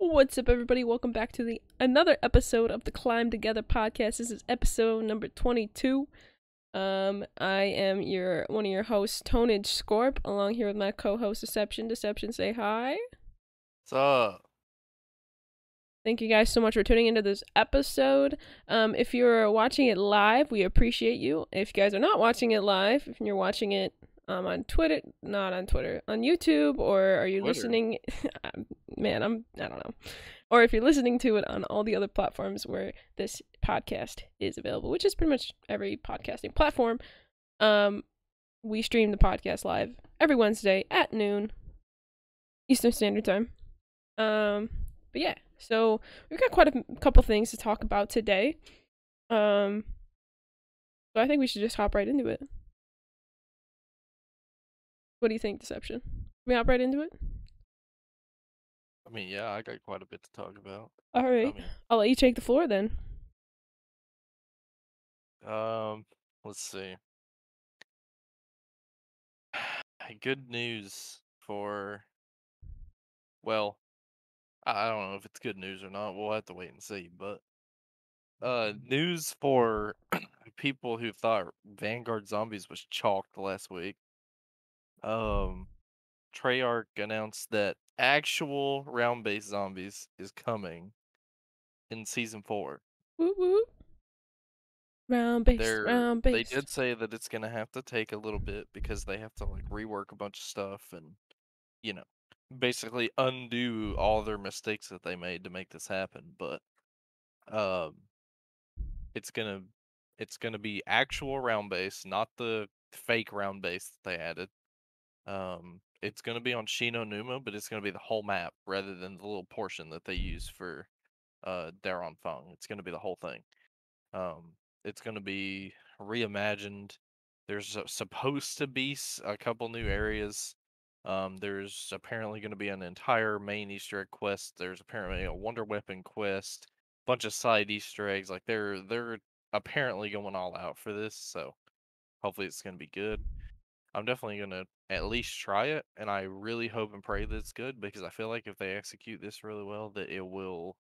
What's up, everybody? Welcome back to another episode of the Climb Together podcast. This is episode number 22. I am one of your hosts, TonageScorp, along here with my co-host Deception. Deception, say hi. What's up? Thank you guys so much for tuning into this episode. If you're watching it live, we appreciate you. If you guys are not watching it live, if you're watching it on Twitter, not on Twitter, on YouTube, or are you Twitter. listening? Man, I don't know. Or if you're listening to it on all the other platforms where this podcast is available, which is pretty much every podcasting platform. We stream the podcast live every Wednesday at noon Eastern Standard Time. But yeah, so we've got quite a couple things to talk about today. So I think we should just hop right into it. What do you think, Deception? Can we hop right into it? I mean, yeah, I got quite a bit to talk about. All right, I'll let you take the floor then. Let's see. Good news for, well, I don't know if it's good news or not. We'll have to wait and see. But news for people who thought Vanguard Zombies was chalked last week. Treyarch announced that actual round-based zombies is coming in season 4. Woo woo. Round based. They did say that it's gonna have to take a little bit because they have to like rework a bunch of stuff and, you know, basically undo all their mistakes that they made to make this happen. But it's gonna be actual round base, not the fake round base that they added. It's gonna be on Shino Numa, but it's gonna be the whole map rather than the little portion that they use for Daron Fung. It's gonna be the whole thing. It's going to be reimagined. There's supposed to be a couple new areas. There's apparently going to be an entire main Easter egg quest. There's apparently a Wonder Weapon quest, bunch of side Easter eggs. Like they're apparently going all out for this, so hopefully it's going to be good. I'm definitely going to at least try it, and I really hope and pray that it's good because I feel like if they execute this really well, that it will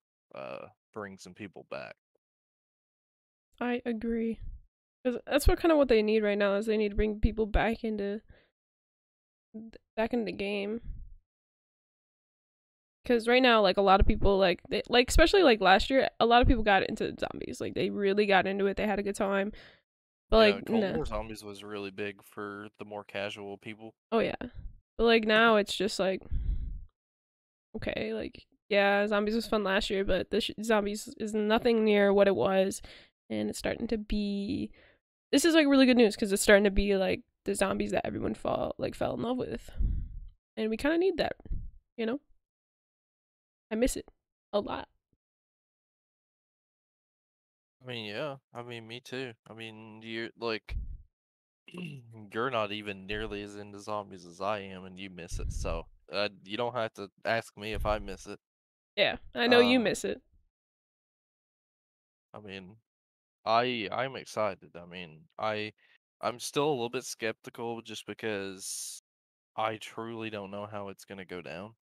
bring some people back. I agree. Cause that's what they need right now is they need to bring people back into the game. Because right now, like a lot of people, especially like last year, a lot of people got into zombies. Like they really got into it. They had a good time. But Yeah, like, Cold nah. War Zombies was really big for the more casual people. Oh yeah. But like now, it's just like, okay, like yeah, zombies was fun last year, but this zombies is nothing near what it was, and it's starting to be. This is like really good news because it's starting to be like the zombies that everyone fell in love with, and we kind of need that, you know. I miss it a lot. I mean, yeah. I mean, me too. I mean, you're like, you're not even nearly as into zombies as I am, and you miss it. So, you don't have to ask me if I miss it. Yeah, I know you Uh, miss it. I mean, I'm excited. I mean, I'm still a little bit skeptical just because I truly don't know how it's gonna go down.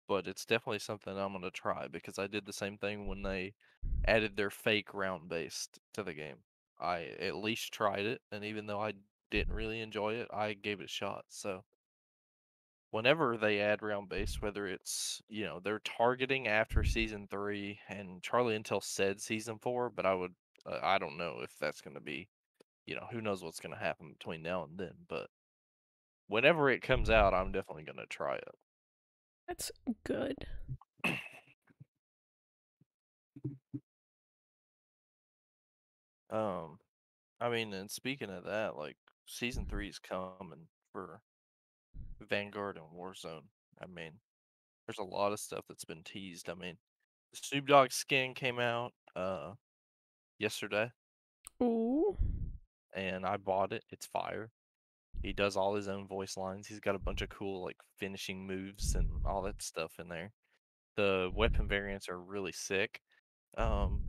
But it's definitely something I'm gonna try because I did the same thing when they added their fake round based to the game. I at least tried it, and even though I didn't really enjoy it, I gave it a shot. So whenever they add round based, whether it's they're targeting after season 3, and Charlie Intel said season 4, but I don't know if that's gonna be who knows what's gonna happen between now and then. But whenever it comes out, I'm definitely gonna try it. That's good. Um, I mean, and speaking of that, like season 3 is coming for Vanguard and Warzone. I mean, there's a lot of stuff that's been teased. I mean, the Snoop Dogg skin came out yesterday, Ooh. and I bought it. It's fire. He does all his own voice lines. He's got a bunch of cool like finishing moves and all that stuff in there. The weapon variants are really sick. Um,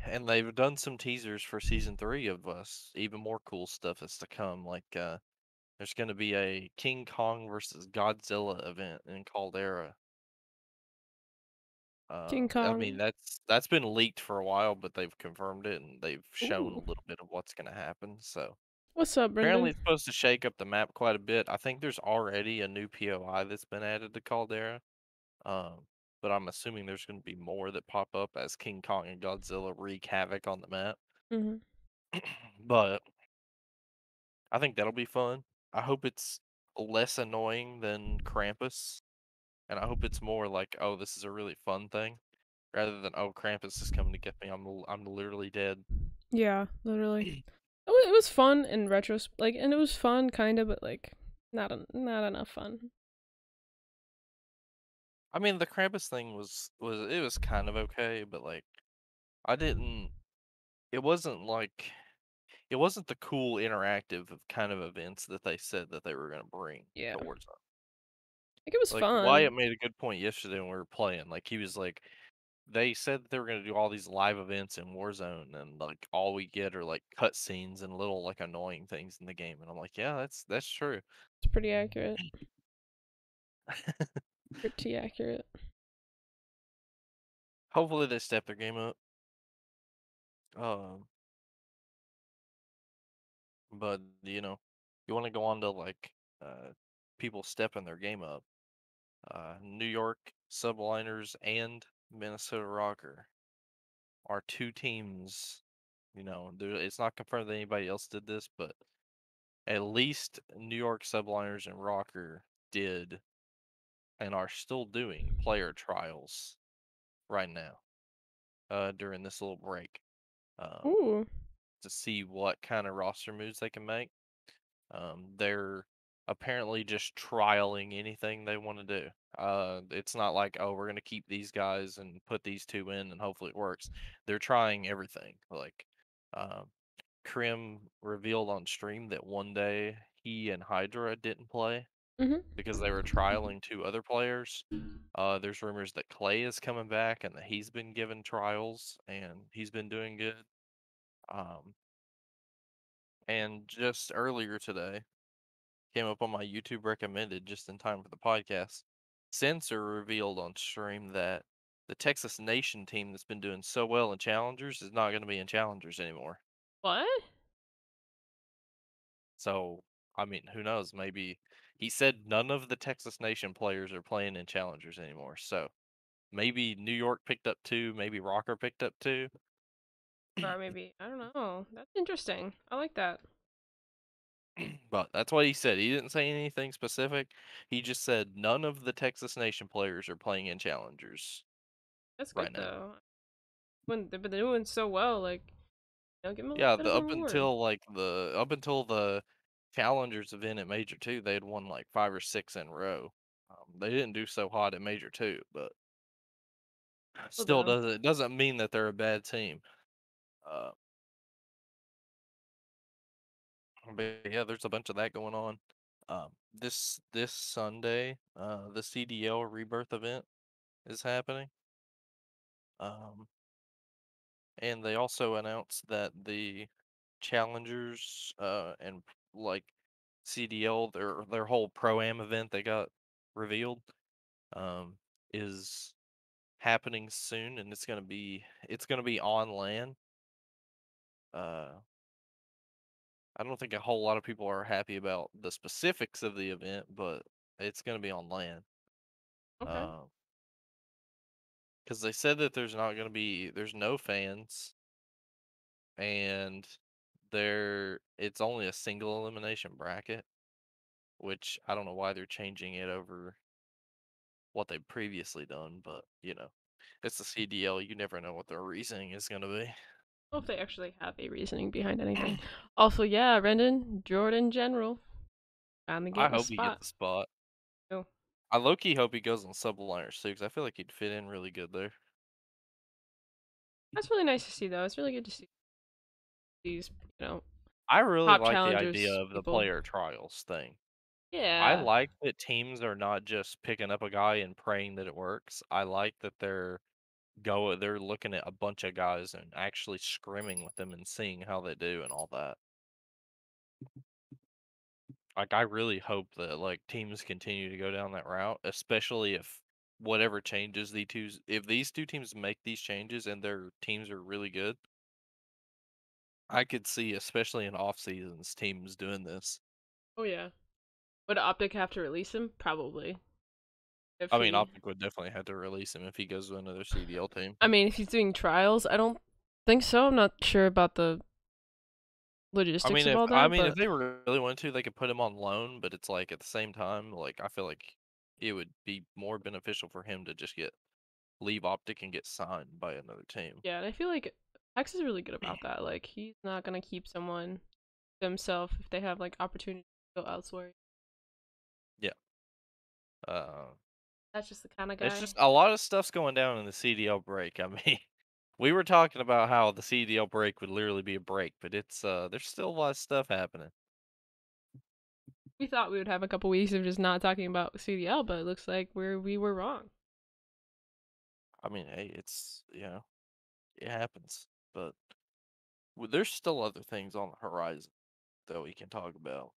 and they've done some teasers for season 3 of us. Even more cool stuff is to come. Like there's going to be a King Kong versus Godzilla event in Caldera King I mean, Kong. that's been leaked for a while, but they've confirmed it and they've shown a Ooh. little bit of what's gonna happen. So What's up, apparently, Brendan? it's supposed to shake up the map quite a bit. I think there's already a new POI that's been added to Caldera. Um, but I'm assuming there's going to be more that pop up as King Kong and Godzilla wreak havoc on the map. Mm-hmm. But I think that'll be fun. I hope it's less annoying than Krampus, and I hope it's more like, oh, this is a really fun thing, rather than oh, Krampus is coming to get me. I'm literally dead. Yeah, literally. It was fun in like, and it was fun, kind of, but like, not enough fun. I mean, the Krampus thing was kind of okay, but like I didn't. It wasn't like it wasn't the cool interactive of kind of events that they said that they were going to bring Yeah, to like Warzone. it was Like fun. Wyatt made a good point yesterday when we were playing. Like he was like, they said that they were going to do all these live events in Warzone, and like all we get are like cutscenes and little like annoying things in the game. And I'm like, yeah, that's true. It's pretty accurate. Pretty accurate. Hopefully they step their game up. Um, but you want to go on to like people stepping their game up. New York Subliners and Minnesota Rocker are two teams. It's not confirmed that anybody else did this, but at least New York Subliners and Rocker did and are still doing player trials right now during this little break um, Ooh. to see what kind of roster moves they can make. They're apparently just trialing anything they want to do. It's not like, oh, we're gonna keep these guys and put these two in and hopefully it works. They're trying everything. Like, um, Krim revealed on stream that one day he and Hydra didn't play Mhm. because they were trialing two other players. There's rumors that Clay is coming back and that he's been given trials and he's been doing good. Um, and just earlier today, came up on my YouTube recommended just in time for the podcast. Sensor revealed on stream that the Texas Nation team that's been doing so well in Challengers is not going to be in Challengers anymore. What? So, I mean, who knows? Maybe he said none of the Texas Nation players are playing in Challengers anymore. So, maybe New York picked up two, maybe Rocker picked up two. Or maybe I don't know. That's interesting. I like that. But that's what he said. He didn't say anything specific. He just said none of the Texas Nation players are playing in Challengers That's good right now. though. When they've been doing so well, like give them a little Yeah, bit the of a reward. up until the Challengers event at Major 2, they had won like 5 or 6 in a row. They didn't do so hot at Major 2, but Well, still though. doesn't mean that they're a bad team. Uh, but yeah, there's a bunch of that going on. This Sunday, the CDL Rebirth event is happening. Um, and they also announced that the Challengers and like CDL, their whole Pro Am event they got revealed um, is happening soon, and it's gonna be on LAN. Uh, I don't think a whole lot of people are happy about the specifics of the event, but it's gonna be on LAN. Okay. Because they said that there's no fans, and it's only a single elimination bracket, which I don't know why they're changing it over what they've previously done, but it's the CDL. You never know what their reasoning is going to be. Well, if they actually have a reasoning behind anything. Also, yeah, Rendon, Jordan General, finally I getting a hope he gets spot. the spot. Oh, I low key hope he goes on subliners too, because I feel like he'd fit in really good there. that's really nice to see, though. It's really good to see these, I really top like the idea challengers of the people. player trials thing. I Yeah. like that teams are not just picking up a guy and praying that it works. I like that they're looking at a bunch of guys and actually scrimming with them and seeing how they do and all that. Like I really hope that like teams continue to go down that route, especially if whatever changes if these two teams make these changes and their teams are really good, I could see, especially in off seasons, teams doing this. Oh yeah. Would Optic have to release him? Probably. If I mean, he, Optic would definitely have to release him if he goes to another CDL team. I mean, if he's doing trials, I don't think so. I'm not sure about the logistics of all that, If but they really wanted to, they could put him on loan, but it's like at the same time, like I feel like it would be more beneficial for him to just get leave Optic and get signed by another team. yeah, and I feel like Hex is really good about that. Like, he's not gonna keep someone to himself if they have like opportunity to go elsewhere. Yeah. Uh, That's just the kind of it's guy. just a lot of stuff's going down in the CDL break. I mean, we were talking about how the CDL break would literally be a break, but it's there's still a lot of stuff happening. We thought we would have a couple weeks of just not talking about CDL, but it looks like we were wrong. I mean, hey, it's it happens, but there's still other things on the horizon that we can talk about.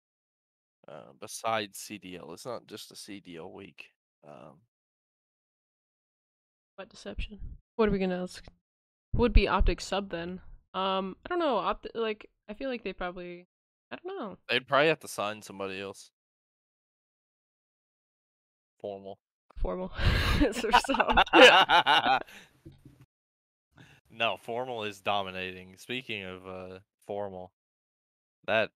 Besides CDL, it's not just a CDL week. Um, What deception? What are we gonna ask? Would be Optic sub then? I don't know. Like, I feel like they probably. I don't know. they'd probably have to sign somebody else formal. Formal. It's or sub. No, formal is dominating. Speaking of formal, that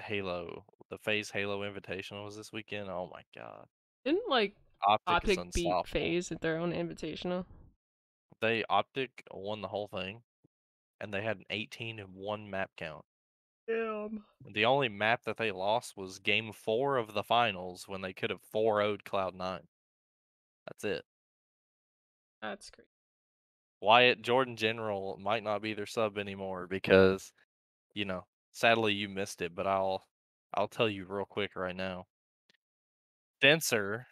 Halo, the Phase Halo Invitational was this weekend. Oh my god, Didn't like Optic is Optic beat unstoppable. FaZe at their own invitational? They Optic won the whole thing, and they had an 18-1 map count. Damn. The only map that they lost was Game 4 of the finals when they could have 4-0'd Cloud9. That's it. That's crazy. Wyatt Jordan General might not be their sub anymore because, sadly you missed it, but I'll tell you real quick right now. Censor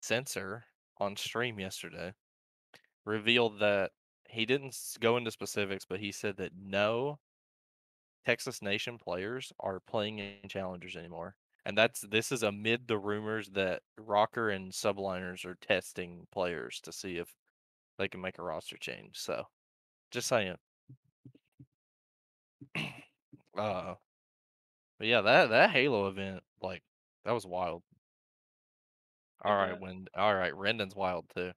Censor on stream yesterday revealed that he didn't go into specifics, but he said that no Texas Nation players are playing in challengers anymore. And this is amid the rumors that Rocker and Subliners are testing players to see if they can make a roster change. So, just saying. uh but yeah, that Halo event, like, that was wild. I bet. All right, Rendon's wild too.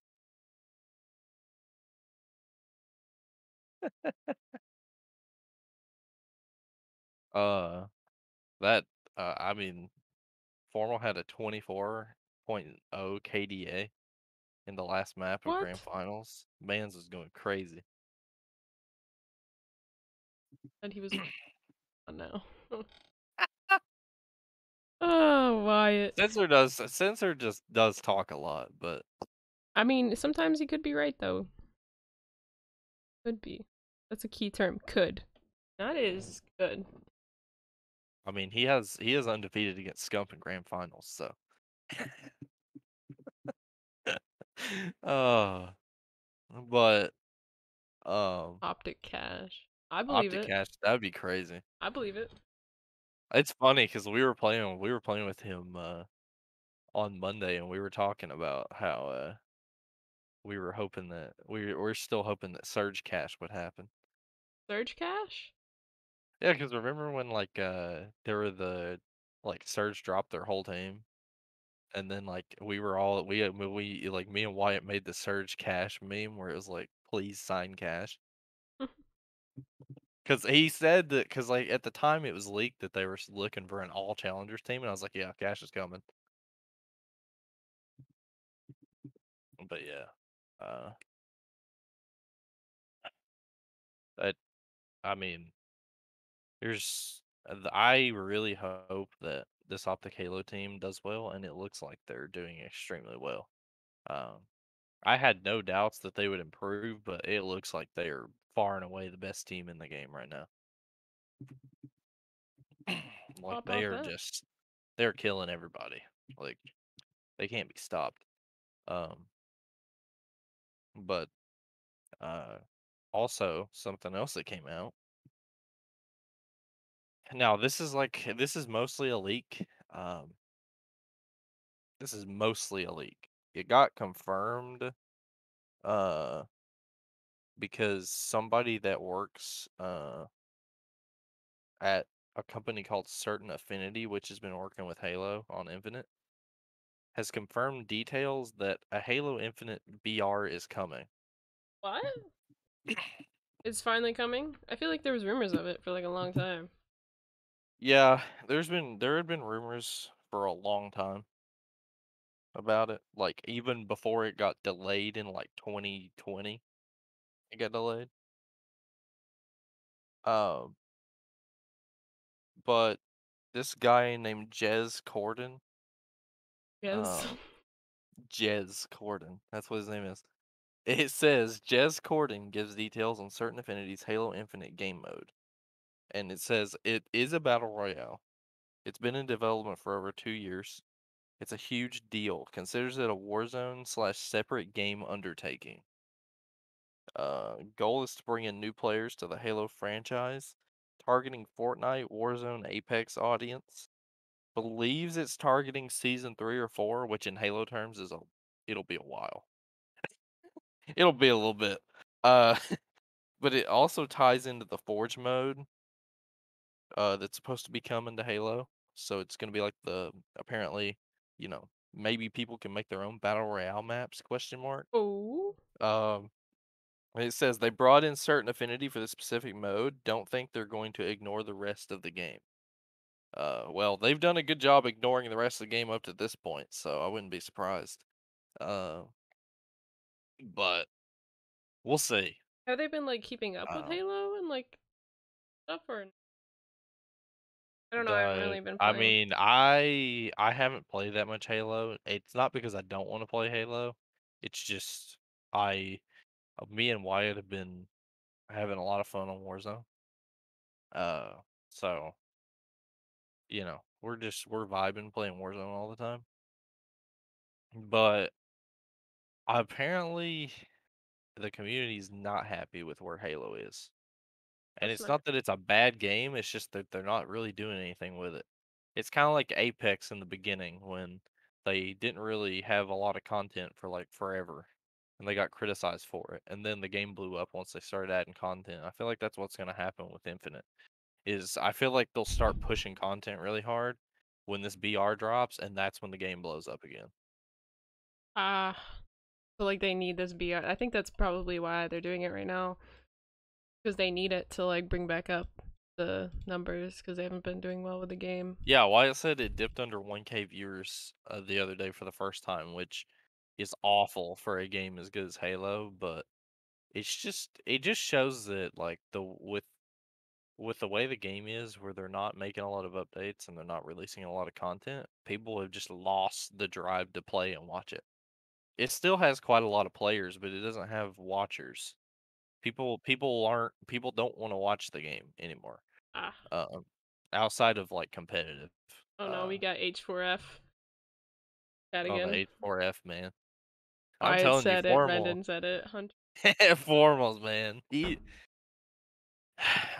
Uh that I mean, Formal had a 24.0 KDA in the last map of Grand What? Finals. Mans was going crazy. And he was on now. Oh, Wyatt. Sensor just does talk a lot, but I mean, sometimes he could be right though. Could be. That's a key term. Could. That is good. I mean he is undefeated against Scump in Grand Finals, so uh but Optic cash. I believe Optic it. Cash, that'd be crazy. I believe it. It's funny because we were playing with him on Monday, and we were talking about how we were hoping that we're still hoping that Surge Cash would happen. Surge cash? Yeah, because remember when like there were the like Surge dropped their whole team, and then like we like me and Wyatt made the Surge Cash meme where it was like please sign Cash. Because he said that, because like at the time it was leaked that they were looking for an all challengers team, and I was like, yeah, Cash is coming. But yeah, uh, that I mean, I really hope that this Optic Halo team does well, and it looks like they're doing extremely well. Um, I had no doubts that they would improve, but it looks like they are far and away the best team in the game right now. Like How about that? they're killing everybody. Like they can't be stopped. Um, but uh, also something else that came out. Now this is mostly a leak. This is mostly a leak. it got confirmed uh because somebody that works at a company called Certain Affinity, which has been working with Halo on Infinite, has confirmed details that a Halo Infinite BR is coming. What? It's finally coming? I feel like there was rumors of it for like a long time. Yeah, there had been rumors for a long time about it. Like even before it got delayed in like 2020, it got delayed. Um, but this guy named Yes. uh, Jez Corden, that's what his name is. It says Jez Corden gives details on Certain Affinity's Halo Infinite game mode, and it says it is a battle royale. It's been in development for over 2 years. It's a huge deal. Considers it a Warzone slash separate game undertaking. Goal is to bring in new players to the Halo franchise, targeting Fortnite, Warzone, Apex audience. Believes it's targeting season 3 or 4, which in Halo terms it'll be a while. It'll be a little bit. Uh, but it also ties into the Forge mode. That's supposed to be coming to Halo. So it's gonna be like apparently, maybe people can make their own battle royale maps? Question mark. Oh. Um, it says they brought in Certain Affinity for the specific mode. Don't think they're going to ignore the rest of the game. Well, they've done a good job ignoring the rest of the game up to this point, so I wouldn't be surprised. Uh, but we'll see. Have they been like keeping up with Um, Halo and like stuff or I don't know, I haven't the really been I playing. mean, I haven't played that much Halo. It's not because I don't want to play Halo. It's just I me and Wyatt have been having a lot of fun on Warzone. Uh, so we're vibing playing Warzone all the time. But apparently the community's not happy with where Halo is. And That's it's not not that it's a bad game, it's just that they're not really doing anything with it. It's kind of like Apex in the beginning when they didn't really have a lot of content for like forever and they got criticized for it. And then the game blew up once they started adding content. I feel like that's what's going to happen with Infinite. Is I feel like they'll start pushing content really hard when this BR drops and that's when the game blows up again. ah. So like they need this BR. I think that's probably why they're doing it right now because they need it to like bring back up the numbers because they haven't been doing well with the game. Yeah, Wyatt said it dipped under 1K viewers the other day for the first time, which is awful for a game as good as Halo, but it just shows that like the with the way the game is where they're not making a lot of updates and they're not releasing a lot of content, people have just lost the drive to play and watch it. It still has quite a lot of players, but it doesn't have watchers. People don't want to watch the game anymore. Ah. Um, outside of like competitive. Oh no, Uh, we got H4F. That oh, the again. H4F man. I'm I telling you, said it. formal, Brendan said it. Hunt. formals, man.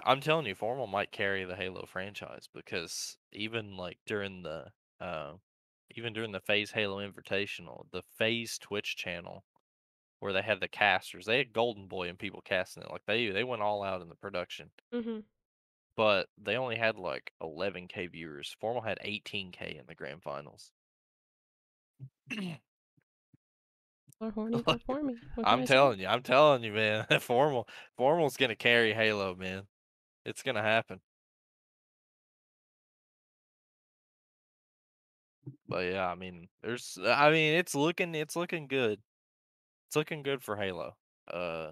I'm telling you, formal might carry the Halo franchise because uh, even during the Phase Halo Invitational, the Phase Twitch channel where they had the casters, they had Golden Boy and people casting it. Like they went all out in the production, Mhm. but they only had like 11K viewers. Formal had 18K in the grand finals. Or horny for Formy. What can I'm I say? telling you, man. Formal's gonna carry Halo, man. It's gonna happen. But yeah, I mean, it's looking good. It's looking good for Halo. Uh,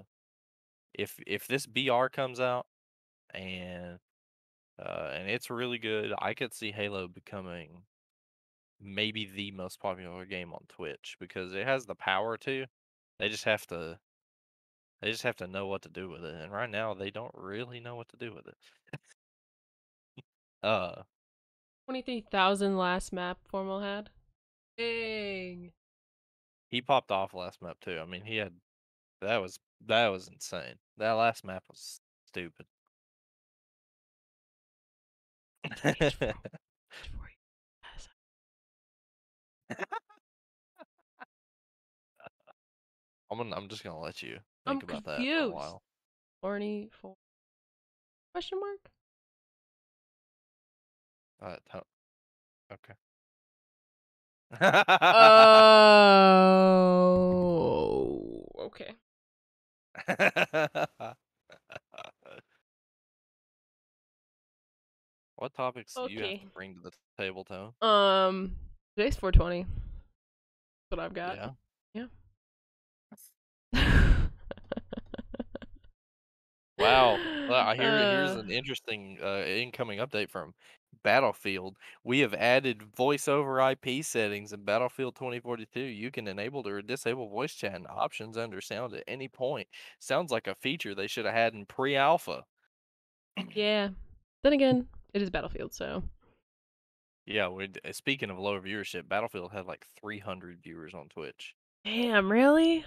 if this BR comes out and and it's really good, I could see Halo becoming maybe the most popular game on Twitch because it has the power to. They just have to they just have to know what to do with it. And right now they don't really know what to do with it. Uh 23,000 last map Formal had. Dang. he popped off last map too. I mean, he had that was insane. That last map was stupid. H4. H4. Yes. I'm just gonna let you I'm think about that for a confused. while. Horny for question mark? Okay. Oh, okay. What topics do you have to Okay. bring to the table, Tone? Today's 420. That's what I've got. Yeah. Yeah. Wow. Well, here's uh, an interesting incoming update from Battlefield. We have added voice over IP settings in Battlefield 2042. You can enable or disable voice chat and options under sound at any point. Sounds like a feature they should have had in pre-alpha. yeah. Then again, it is Battlefield, so. Yeah, speaking of low viewership, Battlefield had like 300 viewers on Twitch. Damn, really?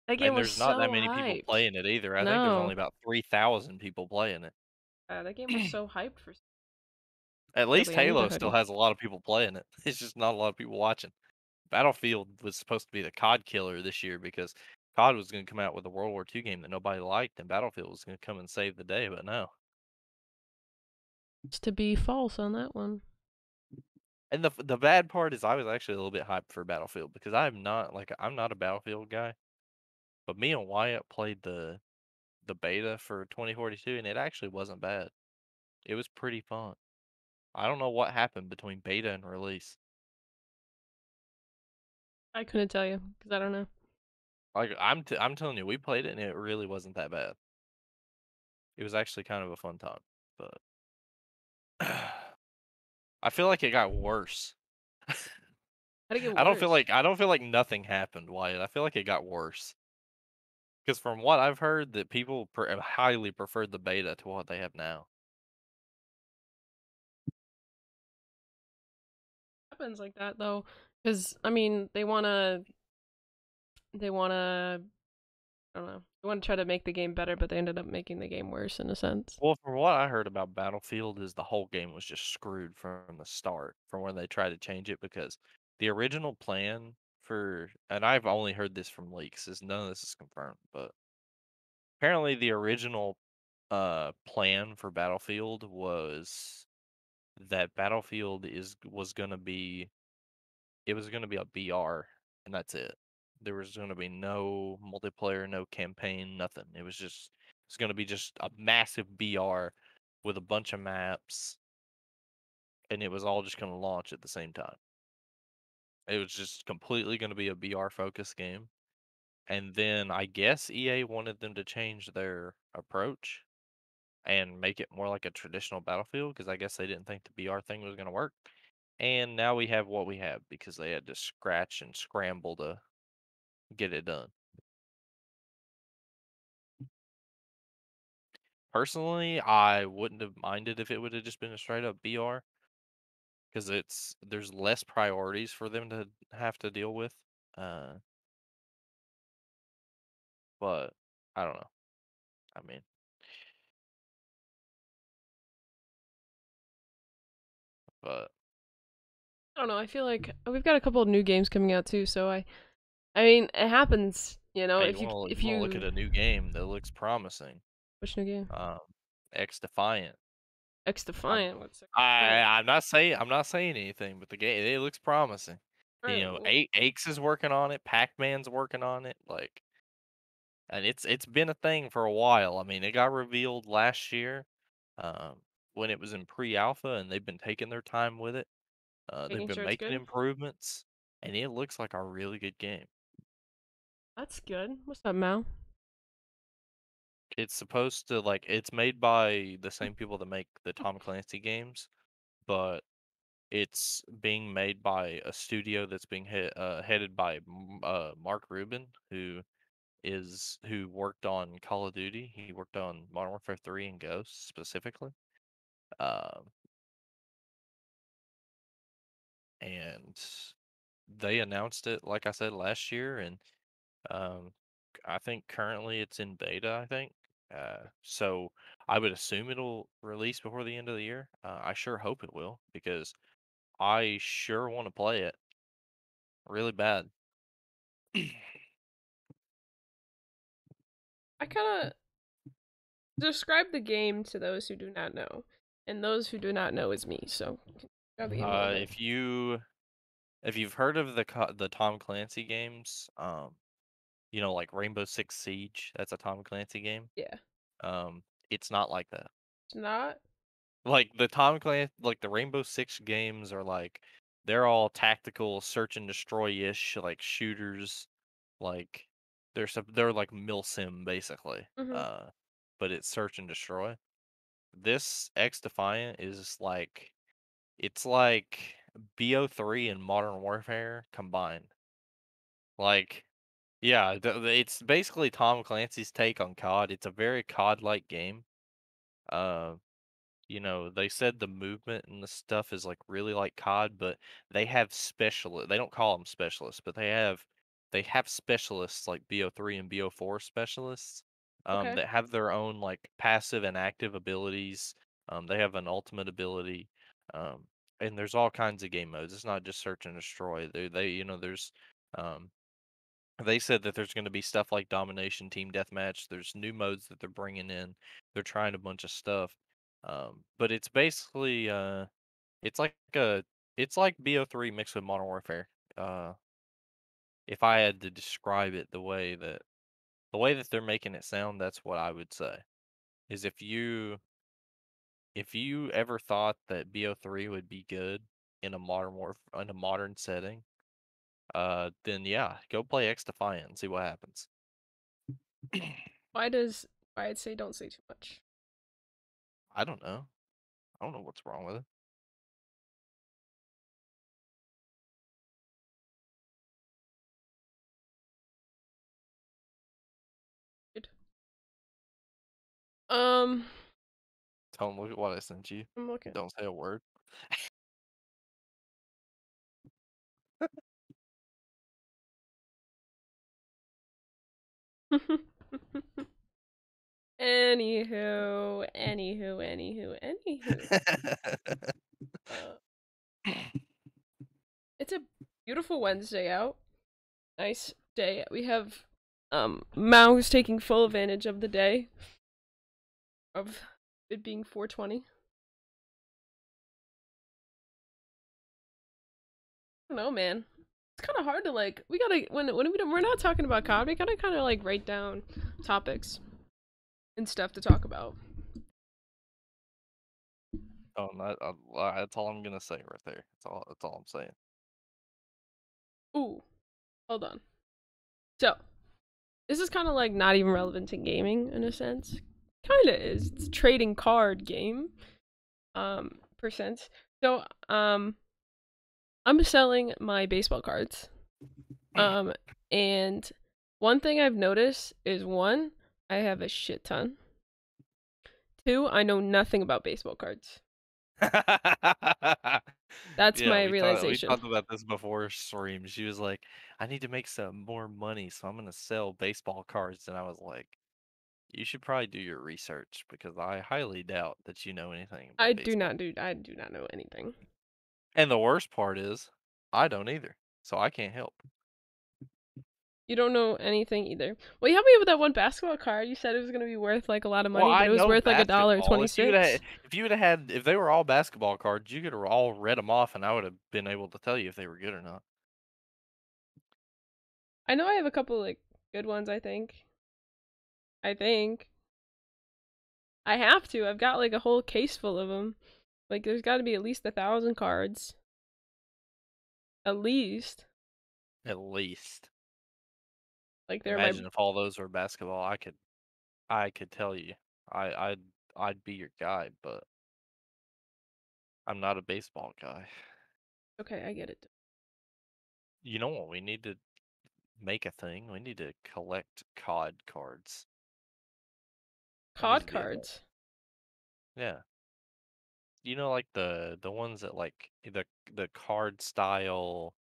That game And was there's not that so many people hyped. playing it either. I think there's only No. about 3,000 people playing it. That game was so hyped for. At least Sadly, I need a Halo still hoodie. has a lot of people playing it. It's just not a lot of people watching. Battlefield was supposed to be the COD killer this year because COD was going to come out with a World War II game that nobody liked, and Battlefield was going to come and save the day, but no. It's to be false on that one. And the bad part is I was actually a little bit hyped for Battlefield because I'm not a Battlefield guy, but me and Wyatt played the beta for 2042 and it actually wasn't bad. It was pretty fun. I don't know what happened between beta and release. I couldn't tell you because I don't know. Like I'm telling you, we played it and it really wasn't that bad. It was actually kind of a fun time, but I feel like it got worse. How'd it get worse? I don't feel like nothing happened, Wyatt. I feel like it got worse. Because from what I've heard, that people highly preferred the beta to what they have now. Happens like that though, because I mean they wanna I don't know, they want to try to make the game better, but they ended up making the game worse in a sense. Well, from what I heard about Battlefield is the whole game was just screwed from the start, from when they tried to change it, because the original plan and I've only heard this from leaks, is none of this is confirmed, but apparently the original plan for Battlefield was that Battlefield is was gonna be it was gonna be a BR and that's it. There was gonna be no multiplayer, no campaign, nothing. It's gonna be just a massive BR with a bunch of maps, and it was all just gonna launch at the same time. It was just completely gonna be a BR focused game. And then I guess EA wanted them to change their approach and make it more like a traditional Battlefield because I guess they didn't think the BR thing was gonna work. And now we have what we have because they had to scratch and scramble to get it done. Personally, I wouldn't have minded if it would have just been a straight up BR because there's less priorities for them to have to deal with. Uh, but I don't know. I mean, but I don't know. I feel like we've got a couple of new games coming out too, so I mean, it happens, you know. hey, If you want to look you at a new game that looks promising? which new game? Um, XDefiant. I'm XDefiant. What's XDefiant? I'm not saying anything, but the game it looks promising. You Right. know, Aches is working on it, Pac-Man's working on it, like, and it's been a thing for a while. I mean, it got revealed last year, um, when it was in pre-alpha, and they've been taking their time with it. They've Making been sure it's making good. improvements, and it looks like a really good game. That's good. What's up, Mal? It's supposed to like it's made by the same people that make the Tom Clancy games, but it's being made by a studio that's being headed by Mark Rubin, who worked on Call of Duty. He worked on Modern Warfare 3 and Ghosts specifically. Um, and they announced it, like I said, last year, and um, I think currently it's in beta. I think. So I would assume it'll release before the end of the year. I sure hope it will because I sure want to play it really bad. I kind of describe the game to those who do not know, and those who do not know is me. So, describe the game a little bit. If you've heard of the Tom Clancy games, like Rainbow Six Siege, that's a Tom Clancy game. Yeah, Um, it's not like that. it's not. Like the Tom Clancy, like the Rainbow Six games are like they're all tactical search and destroy ish, like shooters. Like they're like milsim basically. Mhm. But it's search and destroy. This XDefiant is like it's like BO3 and Modern Warfare combined. Like, yeah, it's basically Tom Clancy's take on COD. It's a very COD-like game. Uh, they said the movement and the stuff is like really like COD, but they have specialists. They don't call them specialists, but they have specialists like BO3 and BO4 specialists Okay. that have their own like passive and active abilities. They have an ultimate ability. Um, and there's all kinds of game modes. It's not just search and destroy. There's um they said that there's going to be stuff like domination, team deathmatch. There's new modes that they're bringing in. They're trying a bunch of stuff. But it's basically it's like a it's like BO3 mixed with Modern Warfare. Uh, if I had to describe it the way that they're making it sound, that's what I would say. Is if you ever thought that BO3 would be good in a modern setting, then yeah, go play X Defiant and see what happens. Why I'd say don't say too much. I don't know. I don't know what's wrong with it. Um, Tell them look at what I sent you. I'm looking. Don't say a word. Anywho. Uh, it's a beautiful Wednesday out. Nice day. We have Mao who's taking full advantage of the day of it being 420. I don't know, man. It's kind of hard to like. We gotta we're not talking about COD. We gotta kind of like write down topics and stuff to talk about. Oh, that's all I'm gonna say right there. That's all I'm saying. Ooh, hold on. So this is kind of like not even relevant to gaming in a sense. Kind of is. It's a trading card game. Percent. So I'm selling my baseball cards. And one thing I've noticed is one, I have a shit ton. Two, I know nothing about baseball cards. That's Yeah, my we realization. talked about this before stream. She was like, "I need to make some more money, so I'm gonna sell baseball cards." And I was like, "You should probably do your research because I highly doubt that you know anything about baseball." I do not know anything. And the worst part is, I don't either, so I can't help. You don't know anything either. Well, you helped me with that one basketball card. You said it was gonna be worth like a lot of Well, money, but I it was know worth like a dollar basketball. If you would have, 26. if you would have had, if they were all basketball cards, you could have all read them off, and I would have been able to tell you if they were good or not. I know I have a couple like good ones. I think I have to. I've got like a whole case full of them. Like, there's got to be at least 1,000 cards. At least. At least, Like, they're my. imagine if all those were basketball. I could tell you. I'd be your guy, but I'm not a baseball guy. Okay, I get it. You know what? We need to make a thing. We need to collect COD cards. That needs COD to be a thing. cards. Yeah. Like the ones that like the card style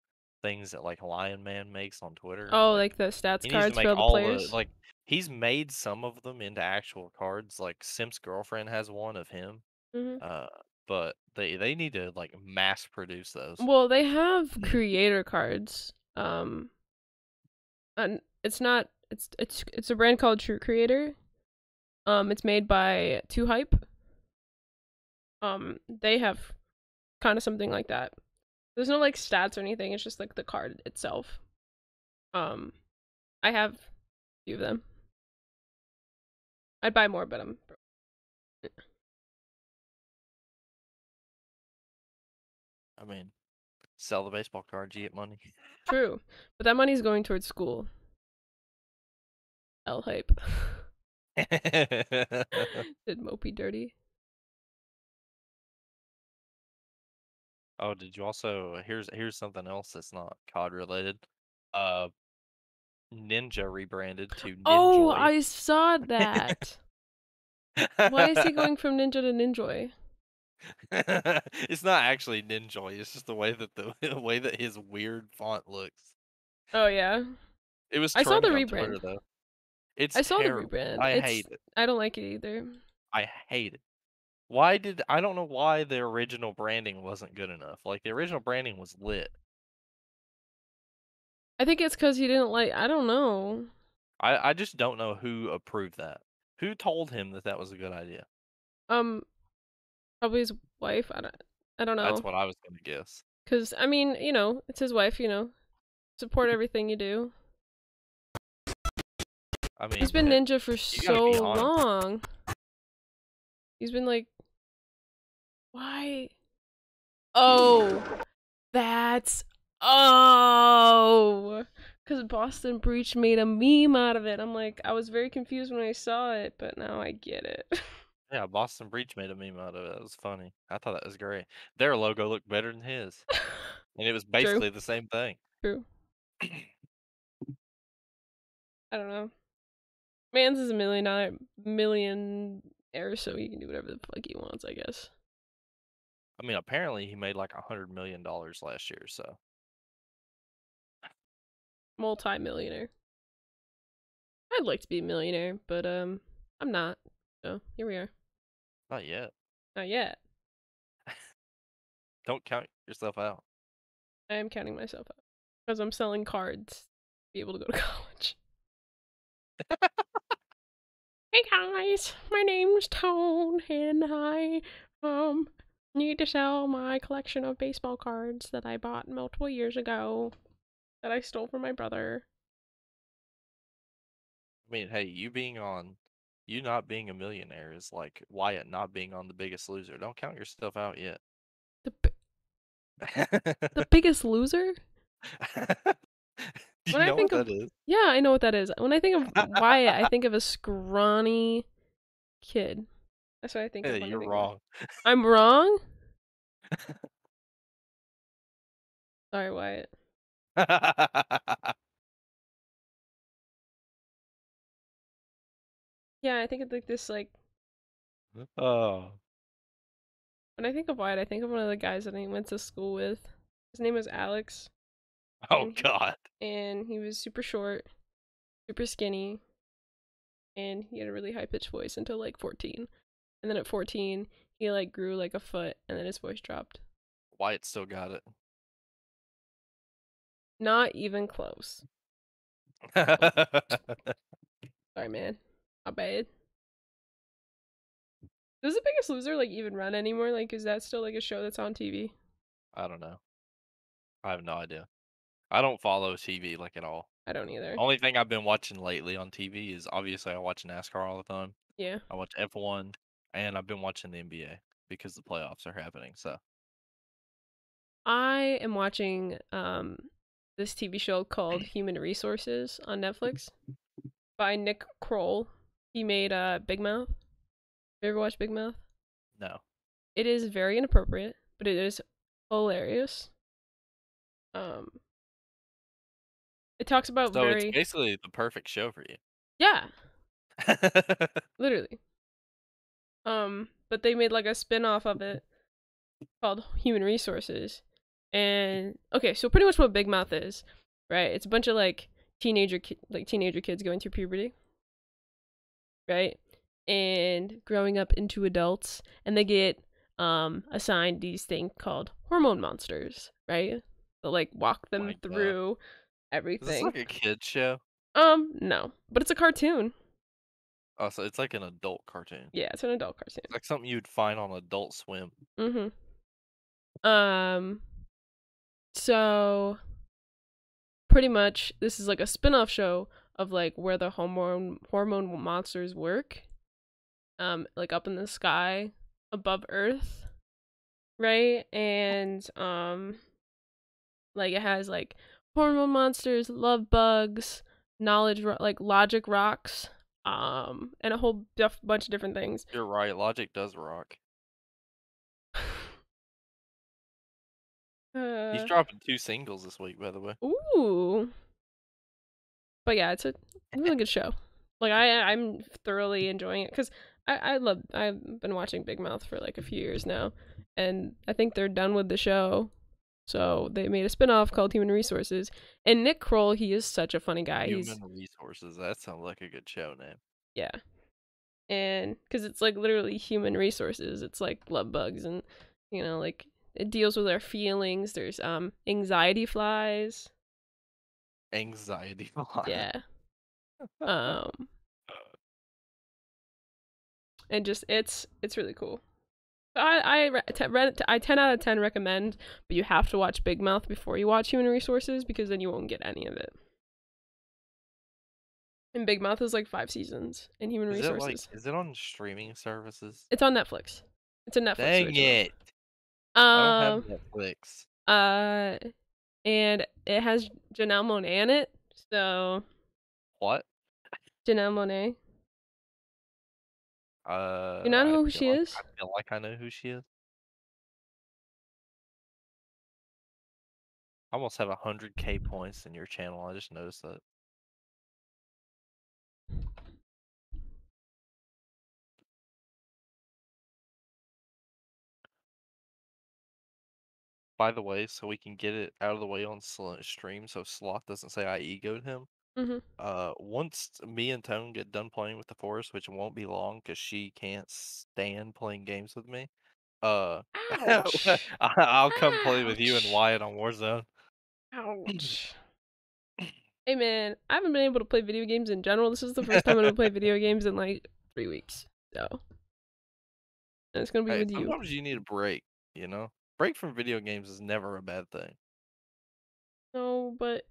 things that like Lion Man makes on Twitter. Oh, Like like the stats he needs to cards make for all the all the players? like he's made some of them into actual cards. Like Sim's girlfriend has one of him. Hmm. Uh, but they need to like mass produce those. Well, they have creator cards. It's not. It's a brand called True Creator. It's made by 2Hype. They have kind of something like that. There's no like stats or anything. It's just like the card itself. I have a few of them. I'd buy more, but I'm broke. I mean, sell the baseball cards, you get money. True, but that money's going towards school. L Hype. Did Mopey dirty? Oh, did you also here's something else that's not COD related. Ninja rebranded to Oh, Ninjoy. I saw that. Why is he going from Ninja to Ninjoy? It's not actually Ninjoy. It's just the way that the way that his weird font looks. Oh yeah, It was I saw the trending on rebrand. Twitter though. It's I saw the terrible. rebrand. I hate it. I don't like it either. I hate it. I don't know why the original branding wasn't good enough. Like the original branding was lit. I think it's because he didn't like. I don't know. I just don't know who approved that. Who told him that that was a good idea? Probably his wife. I don't know. That's what I was gonna guess. Cause I mean, it's his wife. Support everything you do. I mean, He's been ninja for you so gotta be honest. long. He's been like, why? Oh, that's because Boston Breach made a meme out of it. I'm like, I was very confused when I saw it, but now I get it. Yeah, Boston Breach made a meme out of it. That was funny. I thought that was great. Their logo looked better than his, and it was True. basically the same thing. True. I don't know. Mans is $1 millionaire, so he can do whatever the fuck he wants, I guess. I mean, apparently he made like $100 million last year, so. Multi-millionaire. I'd like to be a millionaire, but I'm not. So here we are. Not yet. Not yet. Don't count yourself out. I am counting myself out because I'm selling cards to be able to go to college. Hey guys, my name's Tone, and I need to sell my collection of baseball cards that I bought multiple years ago that I stole from my brother. I mean, hey, you not being a millionaire is like Wyatt not being on The Biggest Loser. Don't count yourself out yet. The Biggest Loser? Do you know what that is? Yeah, I know what that is. When I think of Wyatt, I think of a scrawny kid. That's what I think of. Hey, you're wrong. I'm wrong? Sorry, Wyatt. Yeah, I think of like this Oh. when I think of Wyatt, I think of one of the guys that I went to school with. His name was Alex. Oh God. And he was super short, super skinny, and he had a really high pitched voice until like 14. And then at 14, he like grew like a foot, and then his voice dropped. Wyatt still got it. Not even close. Sorry, man. Not bad. Does The Biggest Loser like even run anymore? Like, is that still like a show that's on TV? I don't know. I have no idea. I don't follow TV like at all. I don't either. Only thing I've been watching lately on TV is obviously I watch NASCAR all the time. Yeah. I watch F1, and I've been watching the NBA because the playoffs are happening. So I am watching this TV show called Human Resources on Netflix by Nick Kroll. He made Big Mouth. You ever watch Big Mouth? no. It is very inappropriate, but it is hilarious. It talks about So it's basically the perfect show for you. Yeah, literally. But they made like a spin-off of it called Human Resources. And okay, so pretty much what Big Mouth is, right? It's a bunch of like teenager kids going through puberty, right? And growing up into adults, and they get assigned these things called hormone monsters, right? That like walk them through everything. Is this like a kid's show? No, but it's a cartoon. Oh, so it's like an adult cartoon. Yeah, it's an adult cartoon. It's like something you'd find on Adult Swim. So pretty much this is like a spin-off show of like where the hormone monsters work. Like up in the sky above Earth, right? And like it has like hormone monsters, love bugs, like logic rocks, and a whole bunch of different things. You're right. Logic does rock. He's dropping 2 singles this week, by the way. Ooh. But yeah, it's a really good show. Like I'm thoroughly enjoying it because I've been watching Big Mouth for like a few years now, and I think they're done with the show. So they made a spinoff called Human Resources. And Nick Kroll, he is such a funny guy. Human Resources. That sounds like a good show name. Yeah. And because it's like literally human resources. It's like love bugs and, you know, like it deals with our feelings. There's anxiety flies. Anxiety flies. Yeah. And just it's really cool. I 10 out of 10 recommend, but you have to watch Big Mouth before you watch Human Resources because then you won't get any of it. And Big Mouth is like 5 seasons in Human Resources. Is it on streaming services? It's on Netflix. It's a Netflix Dang original. it! I don't have Netflix. And it has Janelle Monáe in it. So what? Janelle Monáe. You not know who she is? I feel like I know who she is. I almost have 100K points in your channel. I just noticed that. By the way, so we can get it out of the way on stream, so Sloth doesn't say I egoed him. Once me and Tone get done playing with the Forest, which won't be long because she can't stand playing games with me, I'll come play with you and Wyatt on Warzone. Ouch. Hey man, I haven't been able to play video games in general. This is the first time I'm gonna play video games in like 3 weeks. So, and it's gonna be with you. Sometimes you need a break, you know? Break from video games is never a bad thing. No, but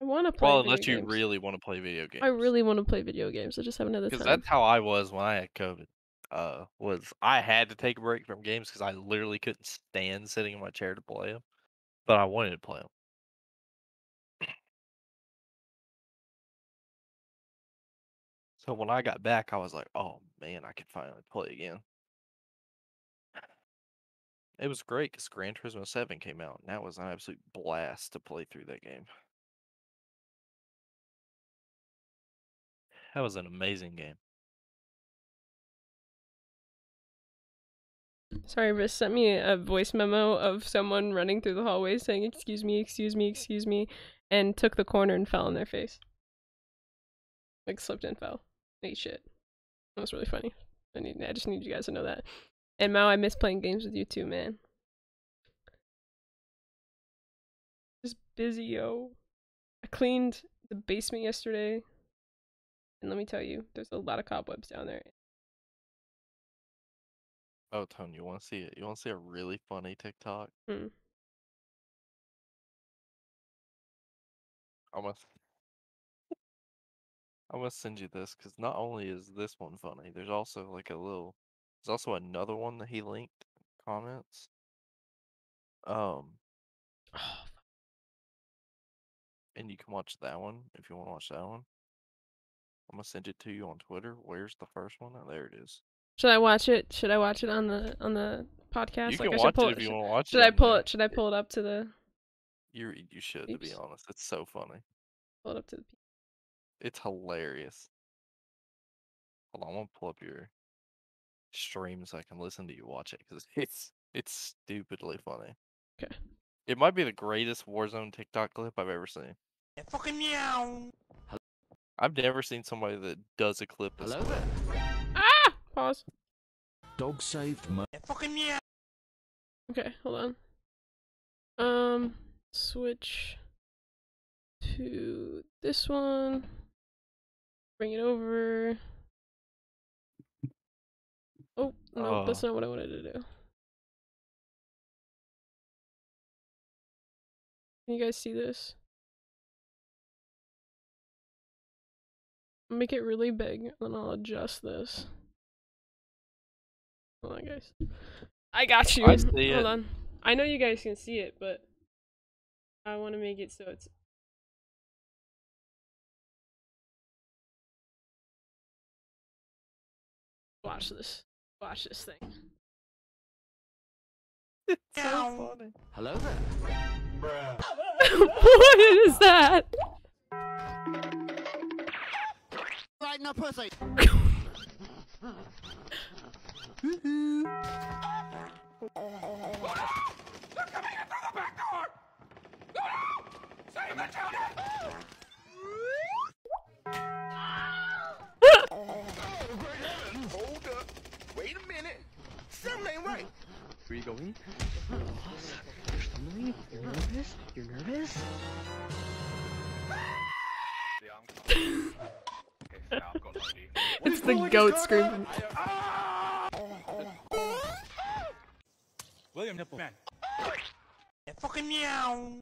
I want to play video games. Unless you really want to play video games. I really want to play video games. I just haven't had the time. Because that's how I was when I had COVID. Was I had to take a break from games because I literally couldn't stand sitting in my chair to play them. But I wanted to play them. So when I got back, I was like, oh man, I can finally play again. It was great because Gran Turismo 7 came out, and that was an absolute blast to play through that game. That was an amazing game. Sorry, Riss sent me a voice memo of someone running through the hallway saying, excuse me, excuse me, excuse me, and took the corner and fell on their face. Like, slipped and fell. Ate shit. That was really funny. I just need you guys to know that. And Mao, I miss playing games with you too, man. Just busy, yo. I cleaned the basement yesterday. And let me tell you, there's a lot of cobwebs down there. Oh, Tony, you want to see it? You want to see a really funny TikTok? Hmm. I'm gonna send you this because not only is this one funny, there's also like there's also another one that he linked comments. And you can watch that one if you want to watch that one. I'm gonna send it to you on Twitter. Where's the first one? Oh, there it is. Should I watch it? Should I watch it on the podcast? You can watch it if you want to watch it. Should I pull it? Should I pull it up to the? You should, to be honest. It's so funny. Pull it up to the. It's hilarious. Hold on, I'm gonna pull up your stream so I can listen to you watch it because it's stupidly funny. Okay. It might be the greatest Warzone TikTok clip I've ever seen. Fucking meow. I've never seen somebody that does a clip this way. Ah! Pause. Dog saved my fucking meow. Okay, hold on. Switch to this one. Bring it over. Oh, no, that's not what I wanted to do. Can you guys see this? Make it really big, and then I'll adjust this. Hold on, guys. I got you. I see Hold it. on. I know you guys can see it, but I want to make it so it's... Watch this. Watch this thing. It's so funny. Hello there. What is that? Right now, pussy. Hold up. Wait a minute. Something ain't right. Where are you going? You're stumbling? You're nervous? You're nervous? It's the goat screaming. William Nippleman. Fucking meow.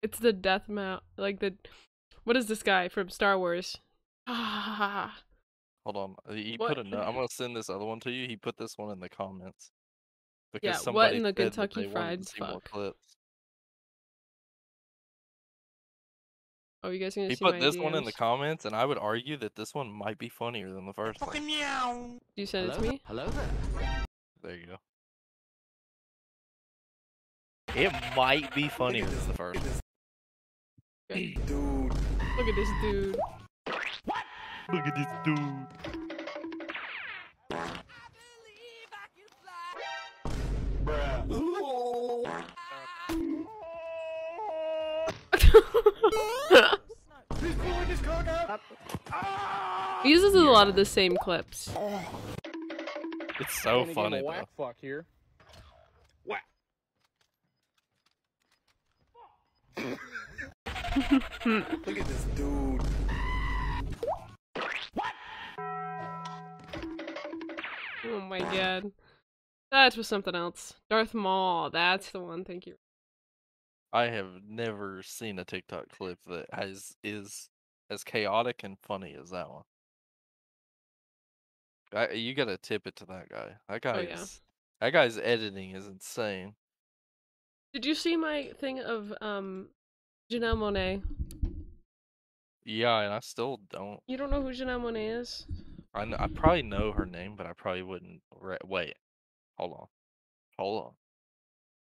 It's the death mount, like the, what is this guy from Star Wars? Hold on. He What? put a note. I'm gonna send this other one to you. He put this one in the comments. Because Yeah, what somebody in the said that Kentucky they wanted Fried to see more Fuck? clips. Oh, you guys gonna He see put my this one in the DMs? comments, and I would argue that this one might be funnier than the first one. Fucking meow. You sent it to me? Hello there. There you go. It might be funnier than the first one. Okay. Dude. Look at this dude. Look at this dude. He uses a lot of the same clips. It's so funny, though. Fuck here. Look at this dude. Oh my god. That was something else. Darth Maul, that's the one, thank you. I have never seen a TikTok clip that is as chaotic and funny as that one. You gotta tip it to that guy. Oh, yeah. That guy's editing is insane. Did you see my thing of, Janelle Monáe? Yeah, and I still don't. You don't know who Janelle Monáe is? I probably know her name, but I probably wouldn't. Wait, hold on.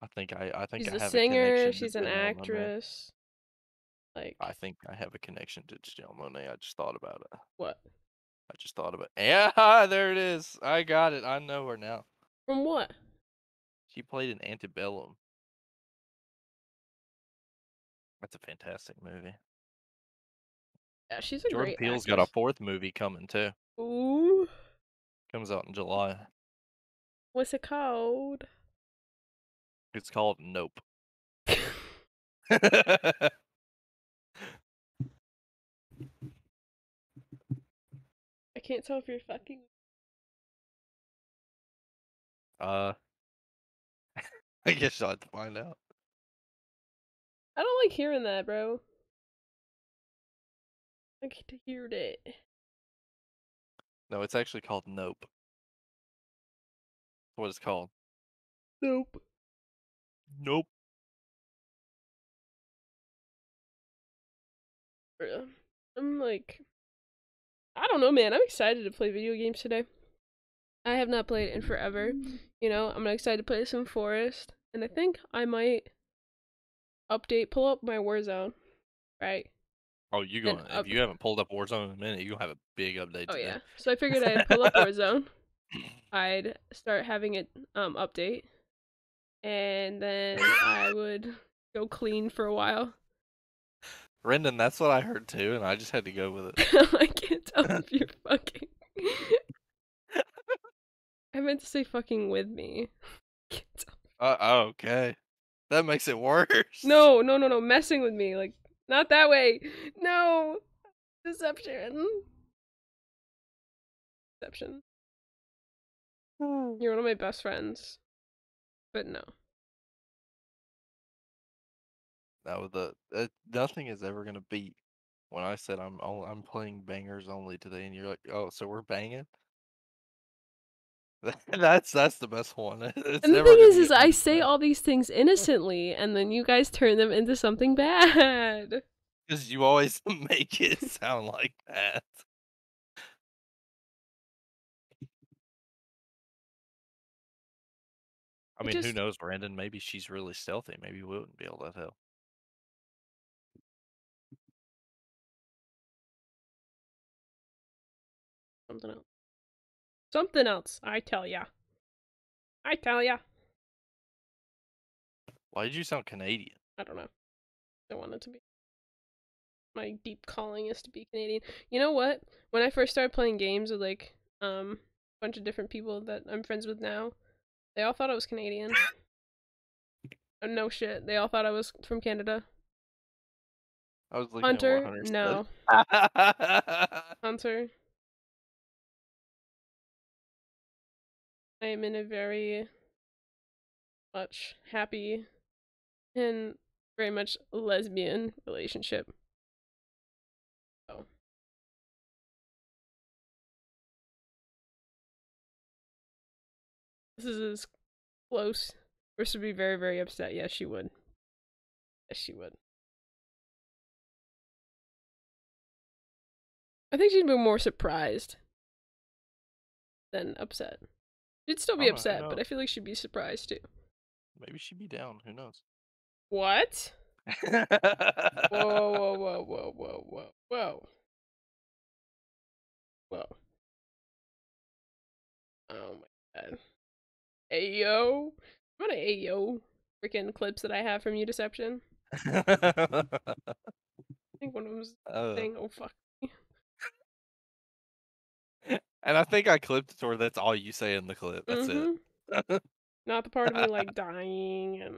I think She's I a have singer, a connection to she's an Janelle Monáe. actress. Like, I think I have a connection to Janelle Monáe. I just thought about it. what? I just thought about it. Yeah, there it is. I got it. I know her now. From what? She played in Antebellum. That's a fantastic movie. Yeah, she's a Jordan great Peele's actress. got a fourth movie coming too. Ooh. Comes out in July. What's it called? It's called Nope. I can't tell if you're fucking. I guess you'll have to find out. I don't like hearing that, bro. I get to hear that. No, it's actually called Nope. That's what it's called. Nope. Nope. I'm like, I don't know, man. I'm excited to play video games today. I have not played in forever. You know, I'm excited to play some Forest, and I think I might pull up my Warzone, right? Oh, if you haven't pulled up Warzone in a minute, you're gonna have a big update Oh today. yeah. So I figured I'd pull up Warzone. I'd start having it update, and then I would go clean for a while. Brendan, that's what I heard too, and I just had to go with it. I can't tell if you're fucking. I meant to say fucking with me. Can't tell. Okay. That makes it worse. No, messing with me, like, not that way. No, deception. Deception. You're one of my best friends, but no. No, nothing is ever gonna beat when I said I'm playing bangers only today, and you're like, oh, so we're banging. That's the best one. It's And the never thing gonna is, get I beat. say all these things innocently, and then you guys turn them into something bad. Because you always make it sound like that. I mean, who Just knows, Brandon? Maybe she's really stealthy. Maybe we wouldn't be able to tell. something else. Something else. I tell ya. I tell ya. Why did you sound Canadian? I don't know. I want it to be. My deep calling is to be Canadian. You know what? When I first started playing games with like a bunch of different people that I'm friends with now, they all thought I was Canadian. Oh, no shit. They all thought I was from Canada. I was looking at what Hunter? Hunter No. said. Hunter. I am in a very much happy and very much lesbian relationship. Oh. This is as close. Chris would be very, very upset. Yes, she would. Yes, she would. I think she'd be more surprised than upset. She'd still be I don't know, who upset, but I knows? feel like she'd be surprised too. Maybe she'd be down. Who knows? What? Whoa, whoa, whoa, whoa, whoa, whoa, whoa. Whoa. Oh my god. Ayo. What a ayo freaking clips that I have from you, Deception. I think one of them's saying, oh fuck. And I think I clipped it to where that's all you say in the clip. That's it. Not the part of me like dying and.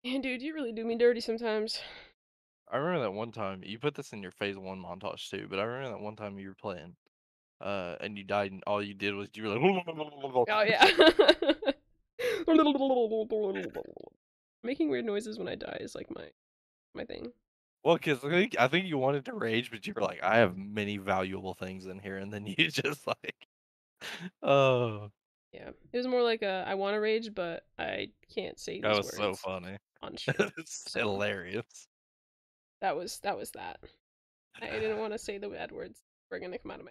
Man, dude, you really do me dirty sometimes. I remember that one time you put this in your phase 1 montage too, but I remember that one time you were playing, and you died, and all you did was you were like, Oh yeah. Making weird noises when I die is like my thing. well, because I think you wanted to rage, but you were like, I have many valuable things in here, and then you just like, oh, Yeah, it was more like a I want to rage, but I can't say that these was so words funny. on shit. It's So hilarious. that was that. I didn't want to say the bad words that were gonna come out of my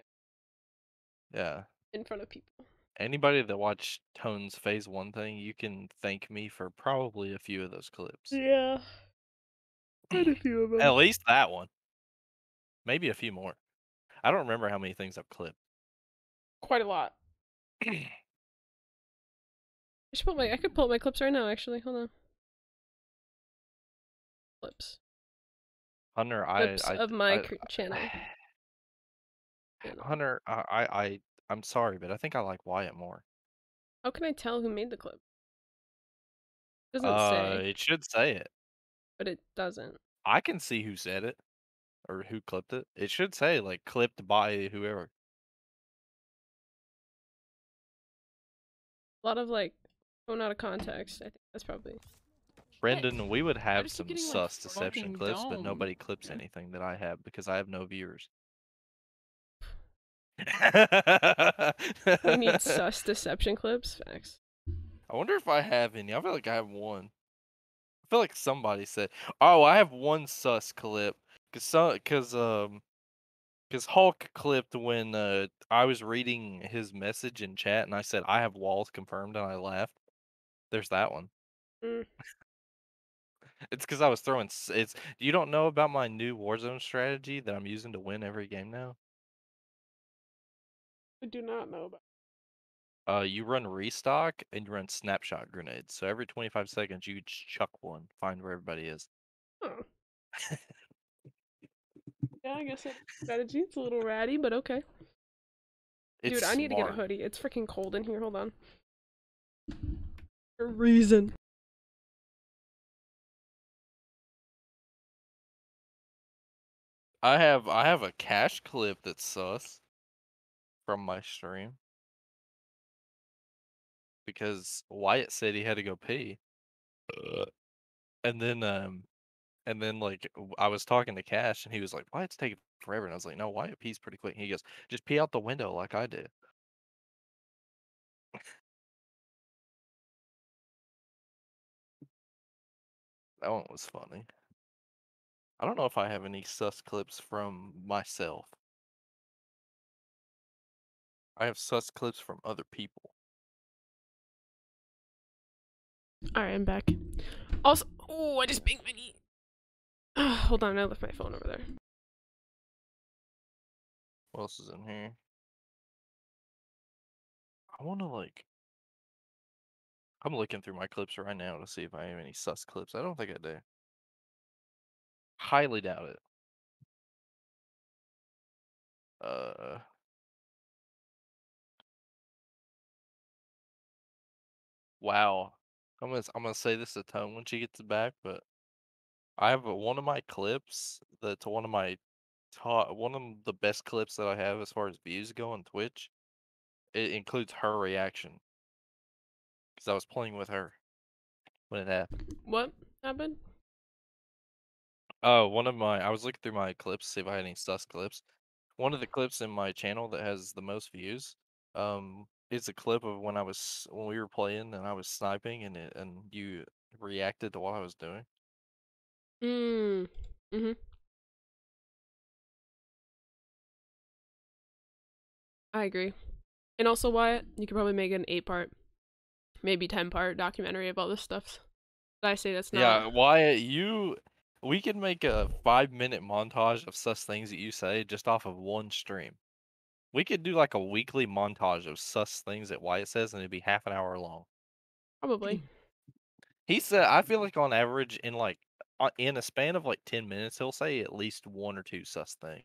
Yeah. in front of people. Anybody that watched Tone's phase 1 thing, you can thank me for probably a few of those clips. Yeah, quite a few of them. At least that one. Maybe a few more. I don't remember how many things I've clipped. Quite a lot. I could pull up my clips right now. Actually, hold on. Clips. Hunter, Clips of my channel. Hunter, I'm sorry, but I think I like Wyatt more. How can I tell who made the clip? It doesn't say, It should say it. but it doesn't. I can see who said it or who clipped it. It should say like clipped by whoever. A lot of like thrown out of context. I think that's probably. Brendan, we would have just keep some getting my sus deception fucking clips, but dome. nobody clips anything that I have because I have no viewers. We need sus deception clips. Facts. I wonder if I have any. I feel like I have one. I feel like somebody said, "Oh, I have one sus clip," because Hulk clipped when I was reading his message in chat, and I said I have walls confirmed, and I laughed. There's that one. Mm. It's because I was throwing. You don't know about my new Warzone strategy that I'm using to win every game now. I do not know about. You run restock and you run snapshot grenades. So every 25 seconds, you just chuck one, find where everybody is. Oh. Yeah, I guess that strategy. It's a little ratty, but okay. Dude, It's I need to get a smart. hoodie. It's freaking cold in here. Hold on. For a reason. I have a cash clip that's sus from my stream because Wyatt said he had to go pee. And then like I was talking to Cash and he was like, Wyatt's taking forever. And I was like, no, Wyatt pees pretty quick. And he goes, just pee out the window like I did. That one was funny. I don't know if I have any sus clips from myself. I have sus clips from other people. Alright, I'm back. Also, oh, I just banged my knee. Hold on, I left my phone over there. What else is in here? I want to like. I'm looking through my clips right now to see if I have any sus clips. I don't think I do. Highly doubt it. Uh, wow. I'm gonna say this to Tone when she gets back, but I have one of my clips that's one of my one of the best clips that I have as far as views go on Twitch. It includes her reaction because I was playing with her when it happened. What happened? Oh, I was looking through my clips to see if I had any sus clips. One of the clips in my channel that has the most views, is a clip of when we were playing and I was sniping and you reacted to what I was doing. Mm-hmm. I agree. And also, Wyatt, you could probably make an 8-part, maybe 10-part documentary of all this stuff. I say that's not. Yeah, Wyatt, we could make a 5-minute montage of sus things that you say just off of one stream. We could do like a weekly montage of sus things that Wyatt says, and it'd be half an hour long. Probably. He said, I feel like on average, in a span of like 10 minutes, he'll say at least one or two sus things.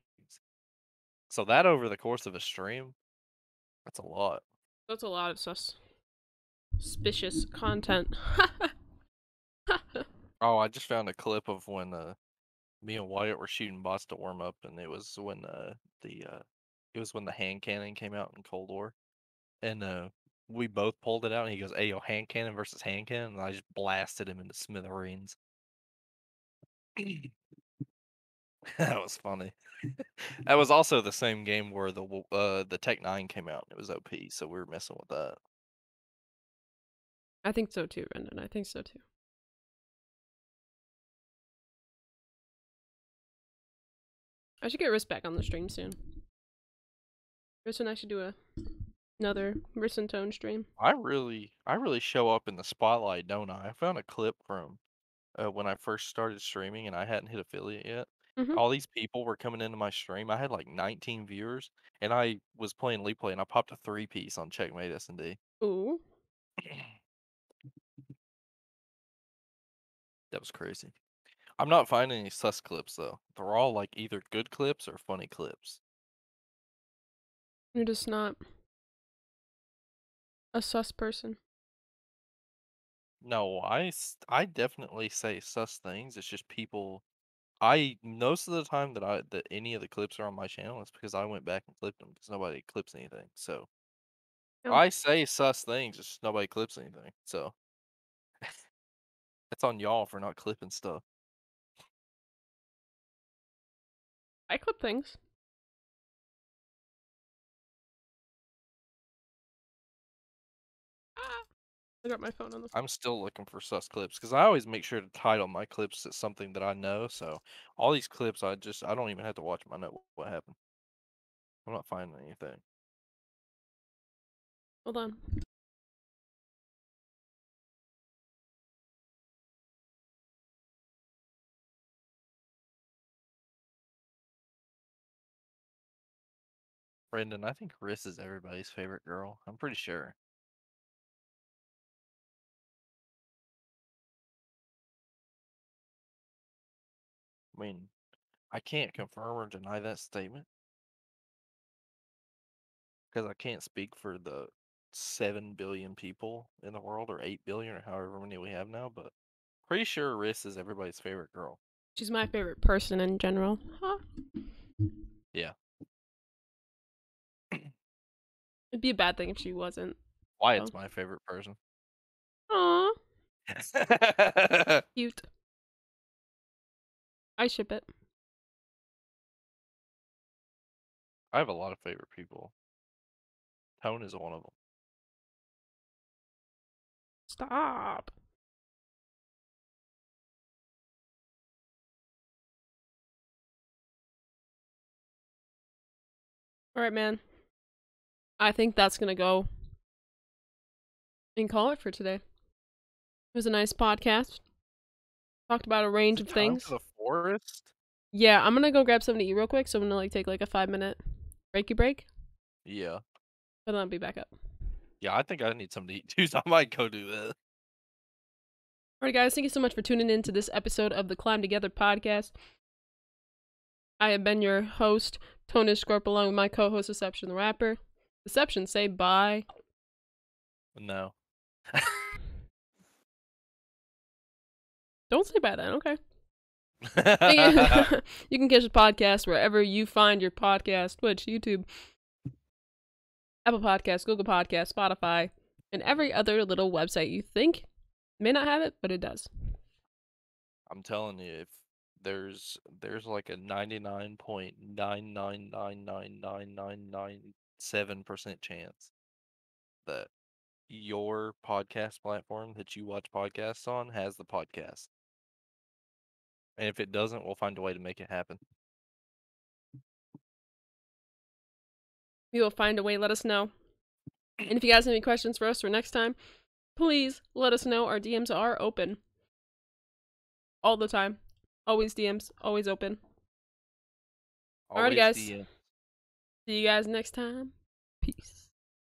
So that over the course of a stream, that's a lot. That's a lot of suspicious content. Oh, I just found a clip of when me and Wyatt were shooting bots to warm up, and it was when the hand cannon came out in Cold War, and we both pulled it out, and he goes, "Hey, yo, hand cannon versus hand cannon," and I just blasted him into smithereens. That was funny. That was also the same game where the Tech 9 came out and it was OP, so we were messing with that. I think so too, Brendan. I think so too. I should get Riss back on the stream soon. Riss and I should do another Riss and Tone stream. I really show up in the spotlight, don't I? I found a clip from when I first started streaming and I hadn't hit affiliate yet. Mhm. All these people were coming into my stream. I had like 19 viewers, and I was playing League Play, and I popped a 3-piece on Checkmate S&D. Ooh. That was crazy. I'm not finding any sus clips though. They're all like either good clips or funny clips. You're just not a sus person. No, I definitely say sus things. It's just people. Most of the time that any of the clips are on my channel, it's because I went back and clipped them because nobody clips anything. So Oh. I say sus things, it's just nobody clips anything. So it's on y'all for not clipping stuff. I clip things. Ah! I got my phone on the I'm still looking for sus clips because I always make sure to title my clips to something that I know. So all these clips, I don't even have to watch them. I know what happened. I'm not finding anything. Hold on. Brendan, I think Riss is everybody's favorite girl. I'm pretty sure. I mean, I can't confirm or deny that statement. because I can't speak for the 7 billion people in the world, or 8 billion, or however many we have now, but pretty sure Riss is everybody's favorite girl. She's my favorite person in general. Huh? Yeah. It'd be a bad thing if she wasn't. Wyatt's my favorite person. Aww, cute. I ship it. I have a lot of favorite people. Tone is one of them. Stop. Alright, man. I think that's gonna go and call it for today. It was a nice podcast. Talked about a range of things. To the forest? Yeah, I'm gonna go grab something to eat real quick, so I'm gonna take a 5-minute breaky break. Yeah. But then I'll be back up. Yeah, I think I need something to eat too, so I might go do that. Alright, guys, thank you so much for tuning in to this episode of the Climb Together podcast. I have been your host, TonageScorp, along with my co-host, Deception the Rapper. Deception, say bye. No. Don't say bye then, okay. You can catch the podcast wherever you find your podcast, Twitch, YouTube, Apple Podcasts, Google Podcasts, Spotify, and every other little website you think may not have it, but it does. I'm telling you, if there's like a 99.9999997% chance that your podcast platform that you watch podcasts on has the podcast. And if it doesn't, we'll find a way to make it happen. We will find a way, let us know. And if you guys have any questions for us for next time, please let us know. Our DMs are open. All the time. Always DMs, always open. Alright, guys. DM. See you guys next time. Peace.